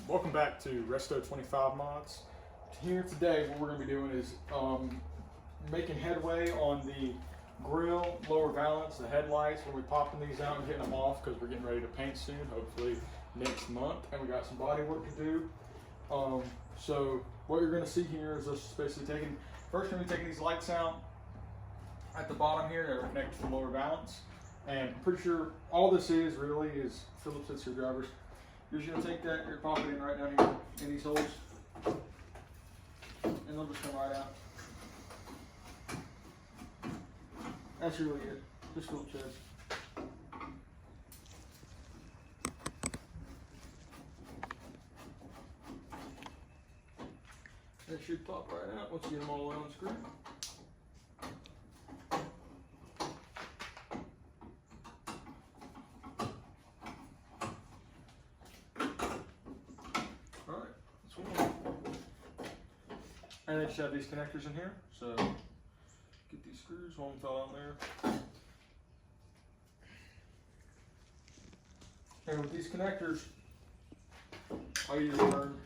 Welcome back to Resto 25 Mods. Here today, what we're going to be doing is making headway on the grill, lower valance, the headlights. We'll be popping these out and getting them off because we're getting ready to paint soon, hopefully next month, and we got some body work to do. So what you're going to see here is us basically taking, first we're going to be taking these lights out at the bottom here that are connected to the lower valance. And I'm pretty sure all this is really is Phillips head screwdrivers. You're just going to take that, you're popping it in right down here in these holes, and they'll just come right out. That's really it, just Phillips head. That should pop right out once you get them all the way unscrewed. And they just have these connectors in here, so get these screws, one fell out there. And with these connectors, all you turn,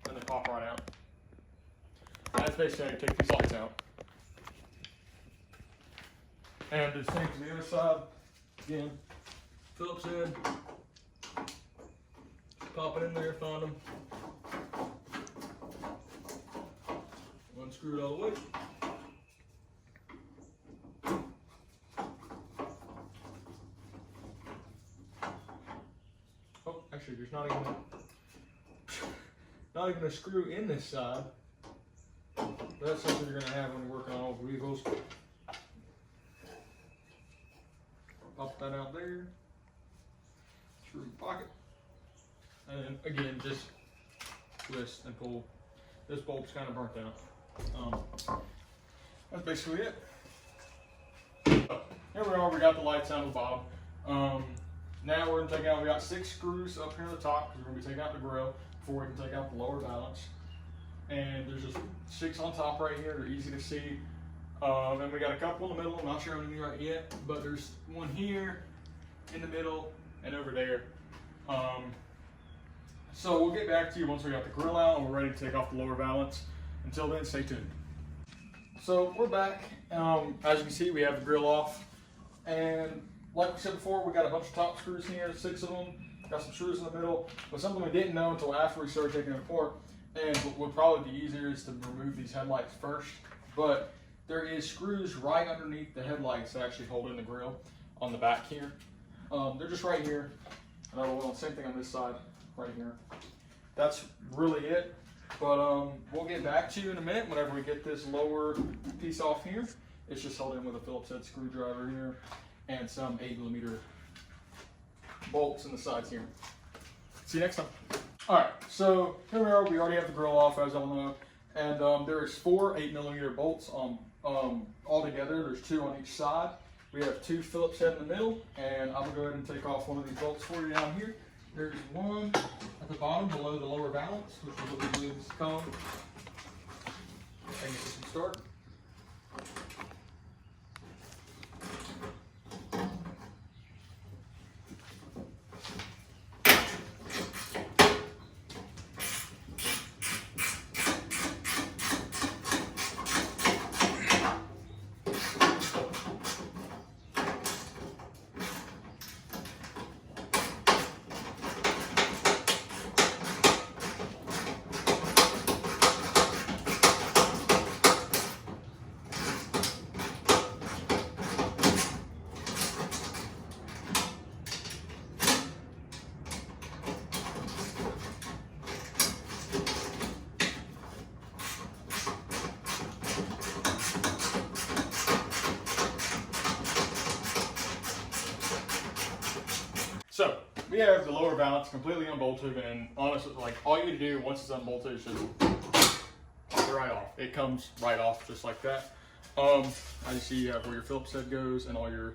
and they pop right out. That's basically how you take these lights out. And the same to the other side, again, Phillips head, pop it in there, find them. Unscrew it all the way. Oh, actually, there's not even a screw in this side. But that's something you're going to have when you're working on old vehicles. Pop that out there. Screw in the pocket. And then again, just twist and pull. This bulb's kind of burnt out. That's basically it. So, here we are, we got the lights on the bottom. Now we're going to take out, we got 6 screws up here at the top because we're going to be taking out the grill before we can take out the lower valance. And there's just 6 on top right here, they're easy to see. And we got a couple in the middle, I'm not sure how many right yet, but there's one here, in the middle, and over there. So we'll get back to you once we got the grill out and we're ready to take off the lower valance. Until then, stay tuned. So we're back. As you can see, we have the grill off. And like we said before, we got a bunch of top screws here, 6 of them. Got some screws in the middle. But something we didn't know until after we started taking it apart, and what would probably be easier is to remove these headlights first. But there is screws right underneath the headlights that actually hold in the grill on the back here. They're just right here. And same thing on this side, right here. That's really it. But we'll get back to you in a minute whenever we get this lower piece off here. It's just held in with a Phillips head screwdriver here and some 8mm bolts in the sides here. See you next time. Alright, so here we are. We already have the grill off, as y'all know. And there's 4 8mm bolts all together. There's 2 on each side. We have 2 Phillips head in the middle. And I'm going to go ahead and take off one of these bolts for you down here. There's one at the bottom below the lower valance, which is what we believe is the cone. And get some start. So we have the lower valance completely unbolted, and honestly, like all you do once it's unbolted is just pop it right off. It comes right off just like that. As you see, you have where your Phillips head goes and all your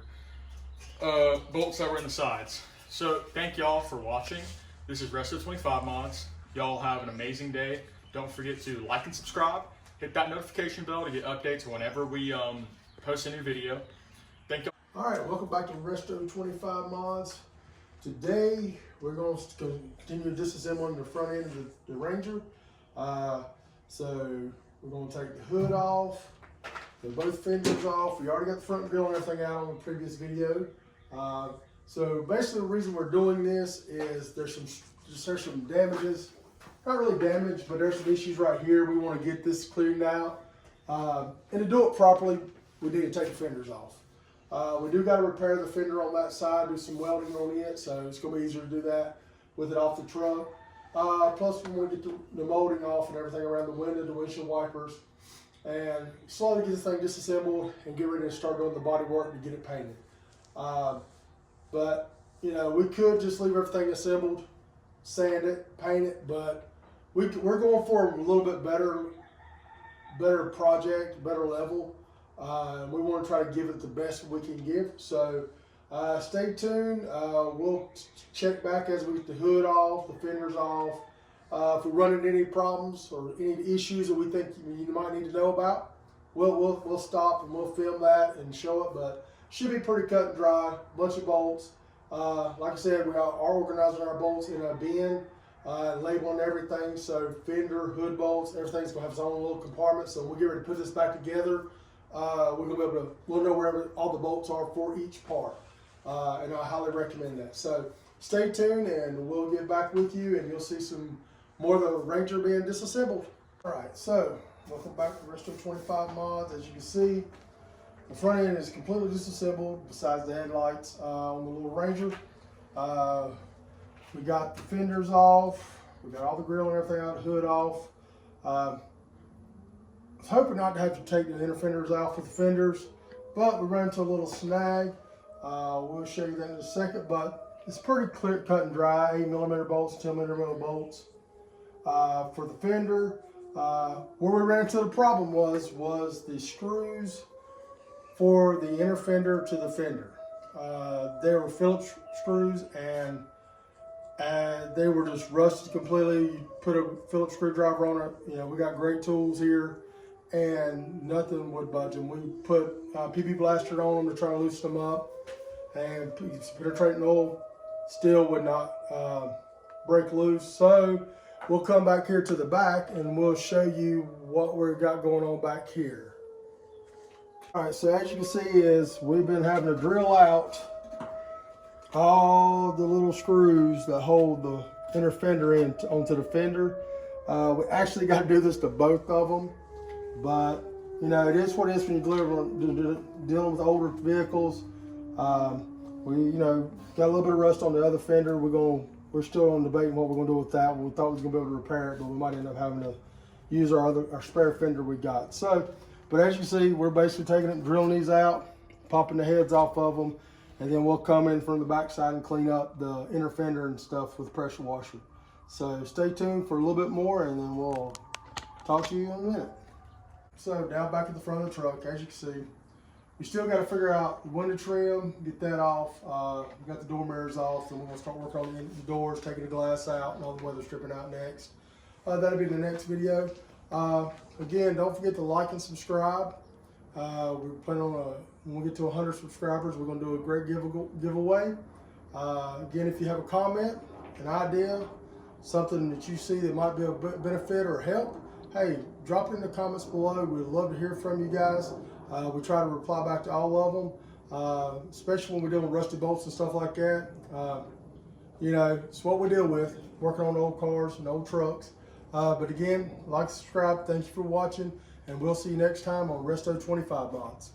bolts that were in the sides. So thank y'all for watching. This is Resto 25 Mods. Y'all have an amazing day. Don't forget to like and subscribe. Hit that notification bell to get updates whenever we post a new video. Thank you. All right, welcome back to Resto 25 Mods. Today we're going to continue disassembling the front end of the Ranger. So we're going to take the hood off, both fenders off. We already got the front grill and everything out on the previous video. So basically the reason we're doing this is there's some damages. Not really damage, but there's some issues right here. We want to get this cleaned out. And to do it properly, we need to take the fenders off. We do got to repair the fender on that side, do some welding on it, so it's going to be easier to do that with it off the truck. Plus, when we get the molding off and everything around the window, the windshield wipers, and slowly get this thing disassembled and get ready to start doing the body work to get it painted. But, you know, we could just leave everything assembled, sand it, paint it, but we're going for a little bit better project, better level. We want to try to give it the best we can give. So stay tuned. We'll check back as we get the hood off, the fenders off. If we run into any problems or any issues that we think you might need to know about, we'll stop and we'll film that and show it. But should be pretty cut and dry. Bunch of bolts. Like I said, we are organizing our bolts in a bin. Labeling everything, so fender, hood bolts, everything's gonna have its own little compartment. So we'll get ready to put this back together. We're gonna be able to, we'll know where all the bolts are for each part, and I highly recommend that. So stay tuned, and we'll get back with you, and you'll see some more of the Ranger being disassembled. All right, so welcome back to Resto 25 Mods. As you can see, the front end is completely disassembled, besides the headlights on the little Ranger. We got the fenders off, we got all the grill and everything out, the hood off. I was hoping not to have to take the inner fenders out with the fenders, but we ran into a little snag. We'll show you that in a second, but it's pretty clear, cut and dry, 8mm bolts, 10mm bolts. For the fender, where we ran into the problem was the screws for the inner fender to the fender. They were Phillips screws, and they were just rusted completely. You put a Phillips screwdriver on it. You know, we got great tools here, and nothing would budge them. We put PP blaster on them to try to loosen them up, and penetrating oil still would not break loose. So we'll come back here to the back, and we'll show you what we've got going on back here. All right, so as you can see is we've been having to drill out all the little screws that hold the inner fender in onto the fender. We actually got to do this to both of them, but you know, it is what it is when you're dealing with older vehicles. We, you know, got a little bit of rust on the other fender. We're still on debating what we're gonna do with that. We thought we was gonna be able to repair it, but we might end up having to use our spare fender we got. So, but as you see, we're basically taking it and drilling these out, popping the heads off of them, and then we'll come in from the back side and clean up the inner fender and stuff with a pressure washer. So stay tuned for a little bit more, and then we'll talk to you in a minute. So now back at the front of the truck, as you can see, we still got to figure out the window trim, get that off. We got the door mirrors off, and we're gonna start working on the doors, taking the glass out, and all the weather stripping out next. That'll be the next video. Again, don't forget to like and subscribe. We're planning on when we get to 100 subscribers, we're going to do a great giveaway. Again, if you have a comment, an idea, something that you see that might be a benefit or help, hey, drop it in the comments below. We'd love to hear from you guys. We try to reply back to all of them, especially when we're dealing with rusty bolts and stuff like that. You know, it's what we deal with, working on old cars and old trucks. But again, like, subscribe. Thank you for watching, and we'll see you next time on Resto 25 Mods.